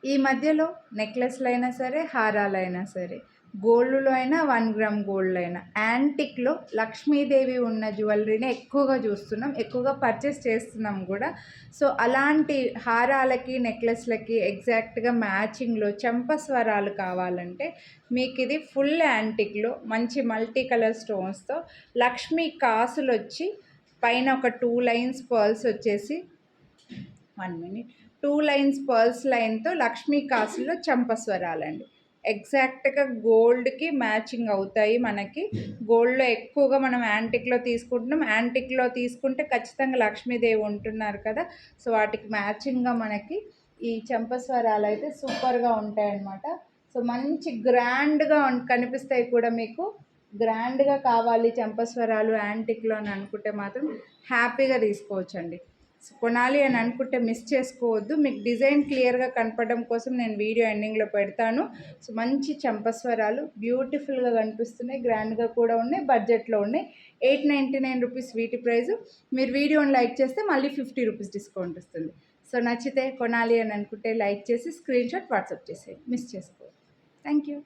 ఈ మధ్యలో నెక్లెస్లైనా సరే, హారాలైనా సరే, గోల్డ్‌లో అయినా 1 గ్రామ్ గోల్డ్‌లో అయినా యాంటిక్‌లో లక్ష్మీదేవి ఉన్న జ్యువెలరీనే ఎక్కువగా చూస్తున్నాం. ఎక్కువగా పర్చేస్ చేస్తున్నాం కూడా. సో, అలాంటి హారాలకి, నెక్లెస్‌లకి ఎగ్జాక్ట్‌గా మ్యాచింగ్‌లో చెంపస్వరాలు కావాలంటే మీకిది ఫుల్ యాంటిక్‌లో మంచి మల్టీ కలర్ స్టోన్స్‌తో లక్ష్మీ కాసులొచ్చి పైన ఒక 2 లైన్స్ పర్ల్స్ వచ్చేసి 1 మినిట్ 2 లైన్స్ పర్ల్స్ లైన్‌తో లక్ష్మీ కాసుల్లో చంపస్వరాలండి. ఎగ్జాక్ట్‌గా గోల్డ్‌కి మ్యాచింగ్ అవుతాయి మనకి. గోల్డ్‌లో ఎక్కువగా మనం యాంటిక్‌లో తీసుకుంటున్నాం. యాంటిక్‌లో తీసుకుంటే ఖచ్చితంగా లక్ష్మీదేవి ఉంటున్నారు కదా! సో, వాటికి మ్యాచింగ్‌గా మనకి ఈ చంపస్వరాలైతే సూపర్‌గా ఉంటాయన్నమాట. సో, మంచి గ్రాండ్‌గా కనిపిస్తాయి కూడా మీకు. గ్రాండ్‌గా కావాలి చంపస్వరాలు యాంటిక్‌లో అని అనుకుంటే మాత్రం హ్యాపీగా తీసుకోవచ్చండి. కొనాలి అని అనుకుంటే మిస్ చేసుకోవద్దు. మీకు డిజైన్ క్లియర్‌గా కనపడడం కోసం నేను వీడియో ఎండింగ్‌లో పెడతాను. సో, మంచి చంపస్వరాలు బ్యూటిఫుల్‌గా కనిపిస్తున్నాయి. గ్రాండ్‌గా కూడా ఉన్నాయి. బడ్జెట్‌లో ఉన్నాయి. ₹899 వీటి ప్రైజు. మీరు వీడియోని లైక్ చేస్తే మళ్ళీ ₹50 డిస్కౌంట్ వస్తుంది. సో, నచ్చితే కొనాలి అని అనుకుంటే లైక్ చేసి స్క్రీన్‌షాట్ వాట్సాప్ చేసేయండి. మిస్ చేసుకోవద్దు. Thank you.